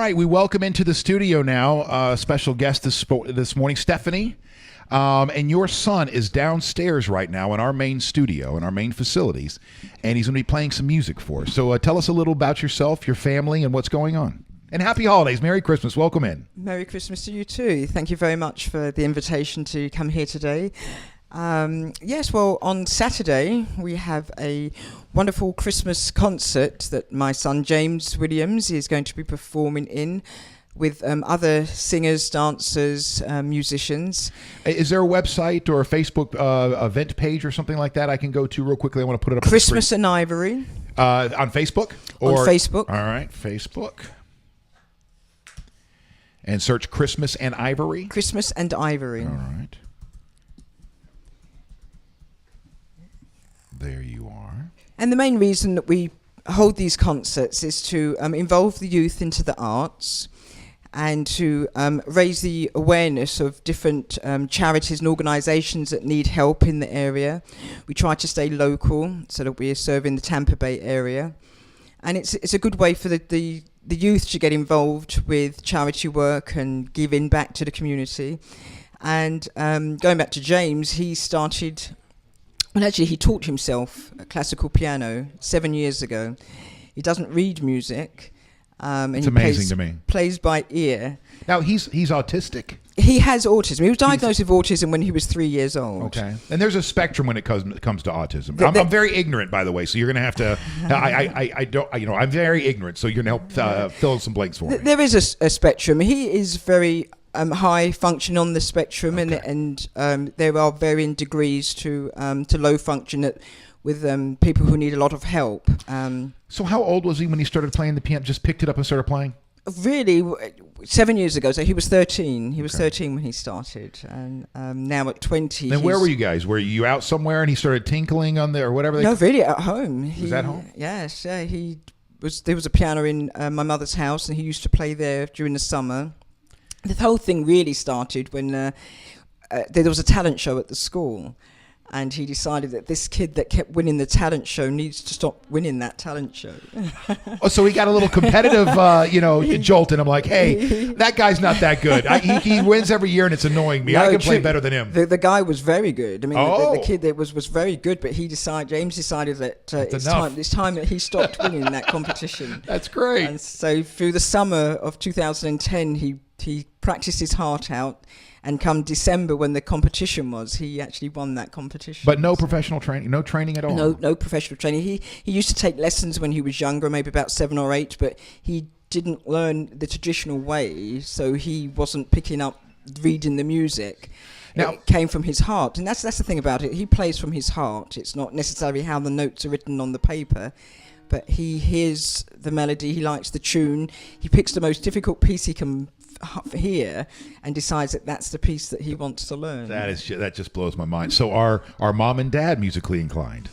right, we welcome into the studio now special guest this morning, Stephanie. And your son is downstairs right now in our main studio, in our main facilities, and he's going to be playing some music for us. So tell us a little about yourself, your family, and what's going on. And happy holidays. Merry Christmas. Welcome in. Merry Christmas to you too. Thank you very much for the invitation to come here today. Yes, well, on Saturday we have a wonderful Christmas concert that my son James Williams is going to be performing in with other singers, dancers, musicians. Is there a website or a Facebook event page or something like that I can go to real quickly? I want to put it up Christmas and Ivory. On Facebook? On Facebook. All right, Facebook. And search Christmas and Ivory? Christmas and Ivory. All right. There you are. And the main reason that we hold these concerts is to involve the youth into the arts and to raise the awareness of different charities and organisations that need help in the area. We try to stay local so that we are serving the Tampa Bay area. And it's a good way for the youth to get involved with charity work and giving back to the community. And going back to James, he started... Well, actually, he taught himself classical piano 7 years ago. He doesn't read music. And it's amazing to me. Plays by ear. Now, he's autistic? He has autism. He was diagnosed with autism when he was 3 years old. Okay. And there's a spectrum when it comes to autism. I'm very ignorant, by the way, so you're going to have to... I don't... I'm very ignorant, so you're going to help fill some blanks for me. There is a spectrum. He is very... high function on the spectrum, okay. and there are varying degrees to low function with people who need a lot of help. So how old was he when he started playing the piano? Just picked it up and started playing? Really, 7 years ago. So he was 13. He was 13 when he started, and now at 20. And where were you guys? Were you out somewhere and he started tinkling on there or whatever? No, really at home. He was at home? Yes, yeah. There was a piano in my mother's house, and he used to play there during the summer. The whole thing really started when there was a talent show at the school, and he decided that this kid that kept winning the talent show needs to stop winning that talent show. Oh, so he got a little competitive, jolt, and I'm like, hey, that guy's not that good. He wins every year, and it's annoying me. No, I can play better than him. The guy was very good. I mean, the kid that was very good, but James decided that it's time that he stopped winning that competition. That's great. And so through the summer of 2010, he practiced his heart out, and come December when the competition was, he actually won that competition. But no professional training, no training at all? No professional training. He used to take lessons when he was younger, maybe about 7 or 8, but he didn't learn the traditional way, so he wasn't picking up reading the music. Now, it came from his heart, and that's the thing about it. He plays from his heart. It's not necessarily how the notes are written on the paper, but he hears the melody, he likes the tune, he picks the most difficult piece he can hear and decides that that's the piece that he wants to learn. That just blows my mind. So are mom and dad musically inclined?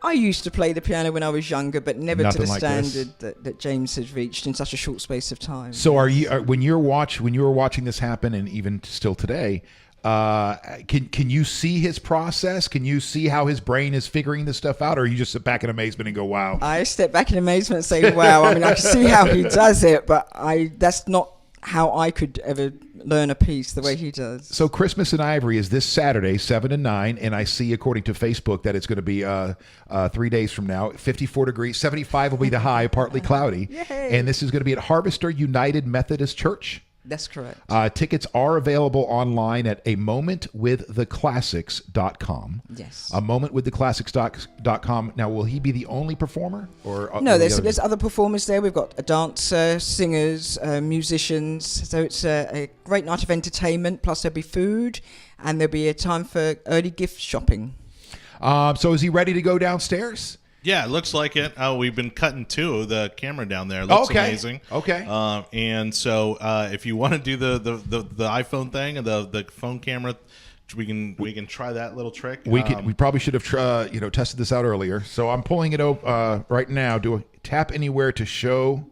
I used to play the piano when I was younger, but never Nothing to the like standard that James has reached in such a short space of time. So when you were watching this happen, and even still today, can you see his process? Can you see how his brain is figuring this stuff out, or you just sit back in amazement and go, wow? I step back in amazement and say, wow. I mean, I can see how he does it, but that's not how I could ever learn a piece the way he does. So Christmas in Ivory is this Saturday, 7 to 9, and I see, according to Facebook, that it's going to be 3 days from now, 54 degrees, 75 will be the high, partly cloudy. Yay. And this is going to be at Harvester United Methodist Church. That's correct. Tickets are available online at amomentwiththeclassics.com. Yes. Amomentwiththeclassics.com. Now, will he be the only performer? Or no, there's other performers there. We've got a dancer, singers, musicians. So it's a great night of entertainment. Plus there'll be food, and there'll be a time for early gift shopping. So is he ready to go downstairs? Yeah, it looks like it. We've been cutting to the camera down there. It looks amazing. Okay. And so if you want to do the iPhone thing and the phone camera, we can try that little trick. We probably should have tested this out earlier. So I'm pulling it right now. Do a tap anywhere to show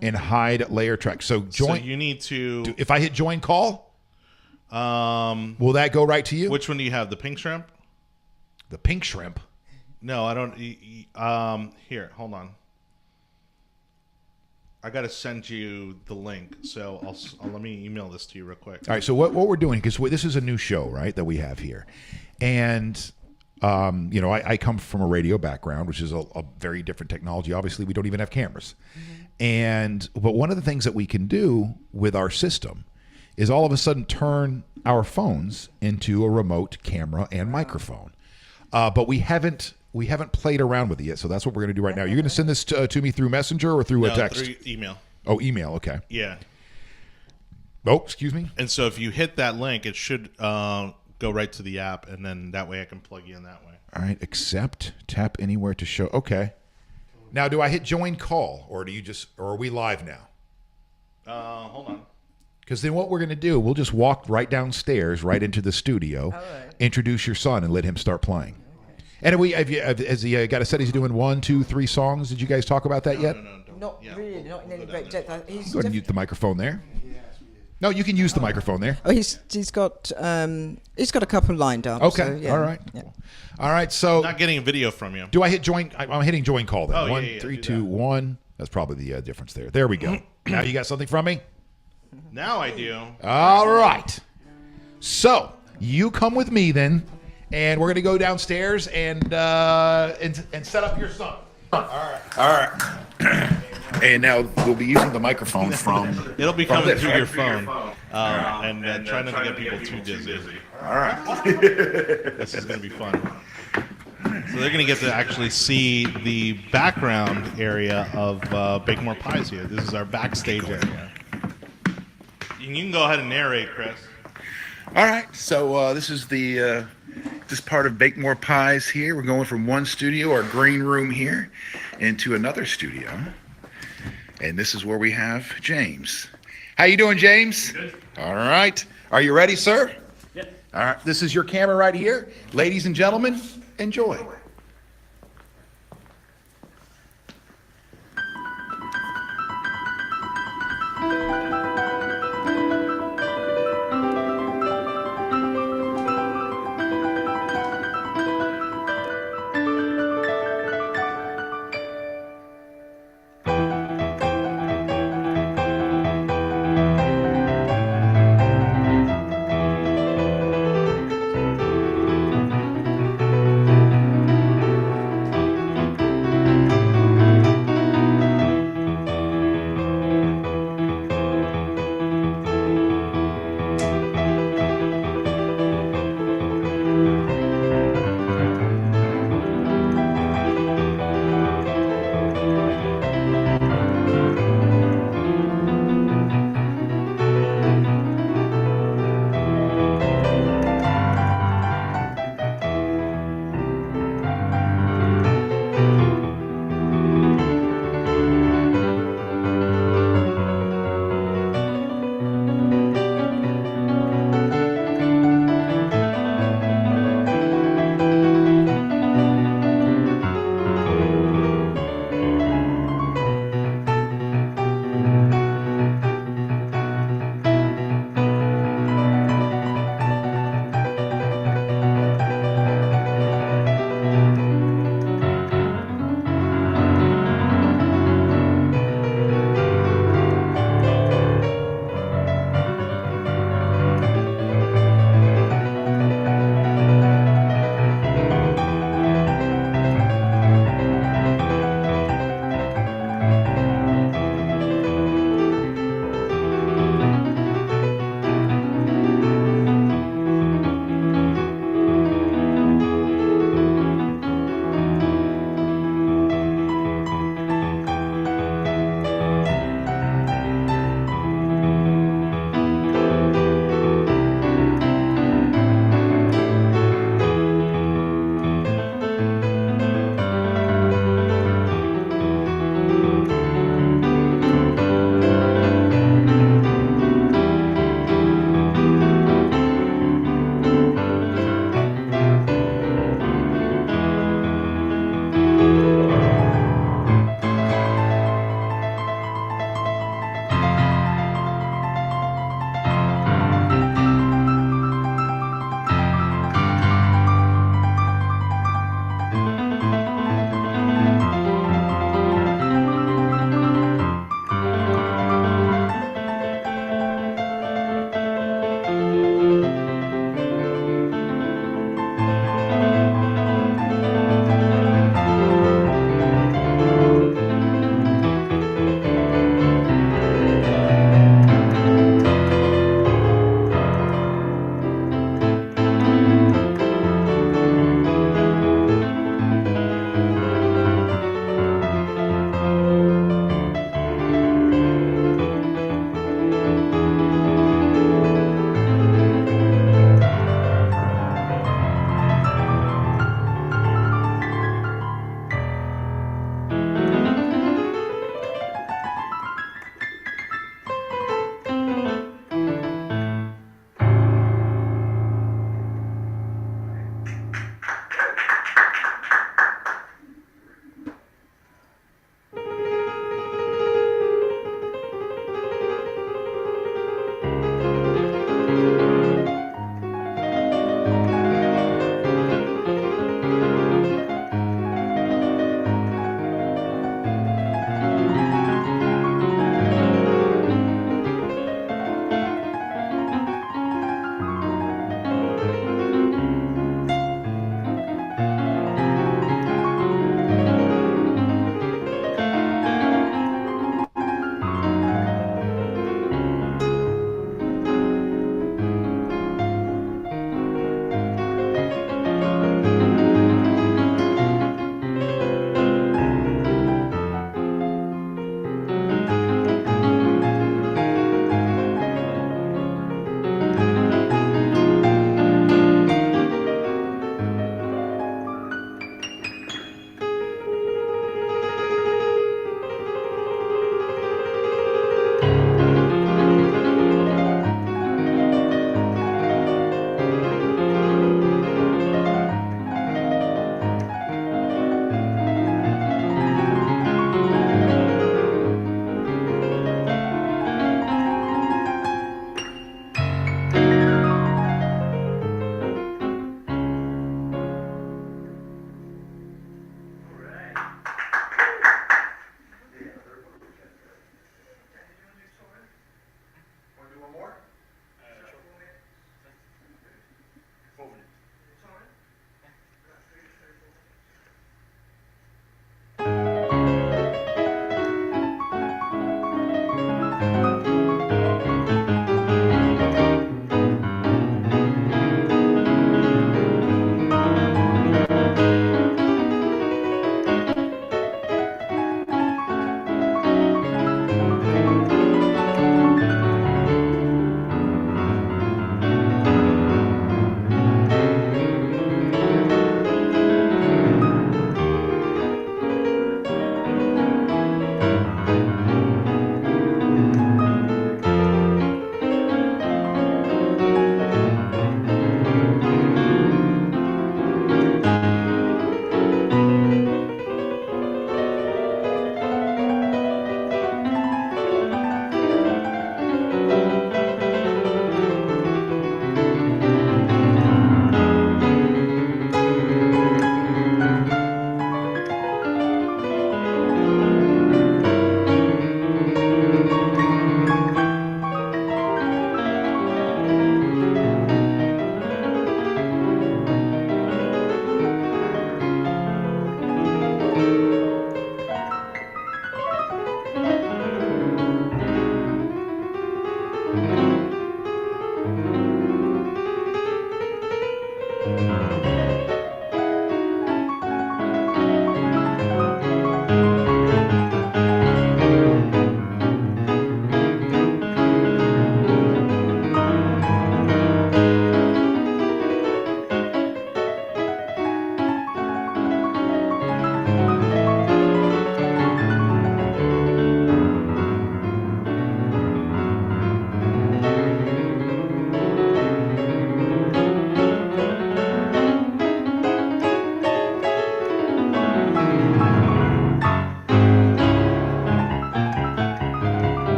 and hide layer track. So join. So you need to. If I hit join call, will that go right to you? Which one do you have? The pink shrimp? The pink shrimp. No, I don't. Here, hold on. I got to send you the link. So I'll let me email this to you real quick. All right. So what we're doing, because this is a new show, right, that we have here, and I come from a radio background, which is a very different technology. Obviously, we don't even have cameras, but one of the things that we can do with our system is all of a sudden turn our phones into a remote camera and microphone. But we haven't played around with it yet, so that's what we're going to do right now. You're going to send this to me through Messenger or through a text? Through email. Oh, email. Okay. Yeah. Oh, excuse me. And so if you hit that link, it should go right to the app, and then that way I can plug you in that way. All right. Accept. Tap anywhere to show. Okay. Now, do I hit join call, or are we live now? Hold on. Because then what we're going to do, we'll just walk right downstairs, right into the studio, introduce your son, and let him start playing. And has he got a set? He's doing 1, 2, 3 songs. Did you guys talk about that yet? No. Not really, not in any great depth. Go ahead and mute the microphone there. No, you can use the microphone there. Oh, he's got a couple lined up. Okay, so, yeah. all right. Yeah. All right, so Not getting a video from you. do I hit join? I'm hitting join call then. Oh, 1, yeah, 3, do 2, 1. That's probably the difference there. There we go. Now you got something from me? Now I do. All right. So you come with me then, and we're going to go downstairs and set up your son. All right. And now we'll be using the microphone from. It'll be coming through your phone. And try not to get people too dizzy. All right. This is going to be fun. So they're going to get to actually see the background area of Bake More Pies here. This is our backstage area. You can go ahead and narrate, Chris. All right. So this is this part of Bake More Pies here. We're going from one studio, our green room here, into another studio. And this is where we have James. How you doing, James? Good. All right. Are you ready, sir? Yep. All right. This is your camera right here. Ladies and gentlemen, enjoy.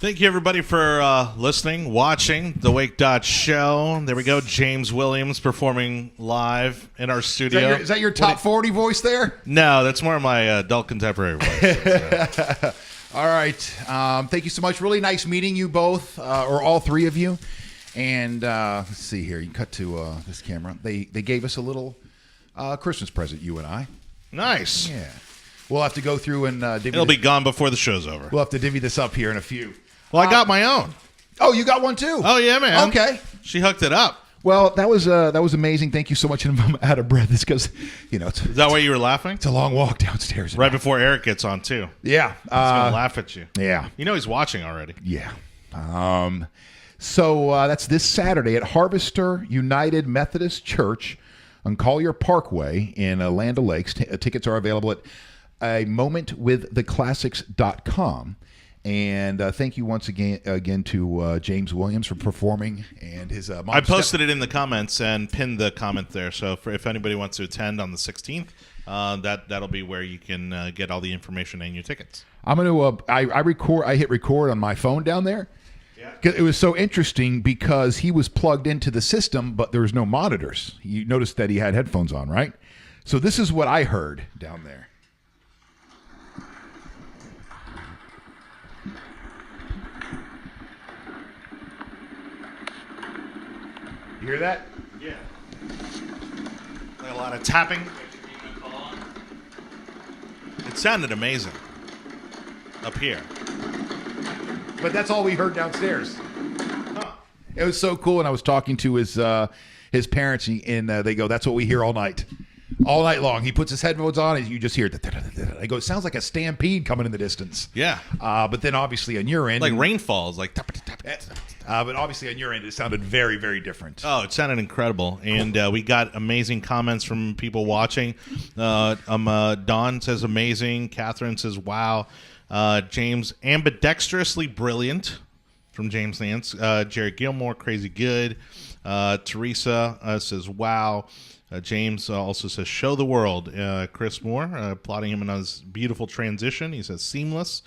Thank you, everybody, for listening, watching the Wake.Show. There we go. James Williams performing live in our studio. Is that your top 40 voice there? No, that's more of my adult contemporary voice. All right. Thank you so much. Really nice meeting you both, or all three of you. And let's see here. You can cut to this camera. They gave us a little Christmas present, you and I. Nice. Yeah. We'll have to go through and divvy It'll be gone before the show's over. We'll have to divvy this up here in a few. Well, I got my own. Oh, you got one too? Oh, yeah, man. Okay. She hooked it up. Well, that was amazing. Thank you so much. And I'm out of breath. It's because, Is that why you were laughing? it's a long walk downstairs. Right before Eric gets on, too. Yeah. He's going to laugh at you. Yeah. You know he's watching already. Yeah. So that's this Saturday at Harvester United Methodist Church on Collier Parkway in Land O'Lakes. Tickets are available at momentwiththeclassics.com. And thank you once again to James Williams for performing and his mom. I posted it in the comments and pinned the comment there. So if anybody wants to attend on the 16th, that'll be where you can get all the information and your tickets. I'm going to I hit record on my phone down there. Yeah. It was so interesting because he was plugged into the system, but there was no monitors. You noticed that he had headphones on, right? So this is what I heard down there. You hear that? Yeah. Like a lot of tapping. It sounded amazing up here. But that's all we heard downstairs. Huh. It was so cool, and I was talking to his parents, and they go, "That's what we hear all night long." He puts his headphones on, and you just hear. I go, "It sounds like a stampede coming in the distance." Yeah. But then obviously on your end, like rainfalls, like. But obviously on your end, it sounded very, very different. Oh, it sounded incredible, and we got amazing comments from people watching. Dawn says amazing. Catherine says wow. James ambidextrously brilliant from James Nance. Jared Gilmore crazy good. Teresa says wow. James also says show the world. Chris Moore applauding him on his beautiful transition. He says seamless.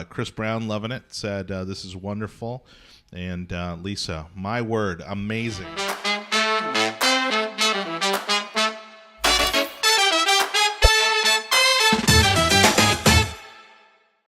Chris Brown loving it. Said this is wonderful. And Lisa, my word, amazing.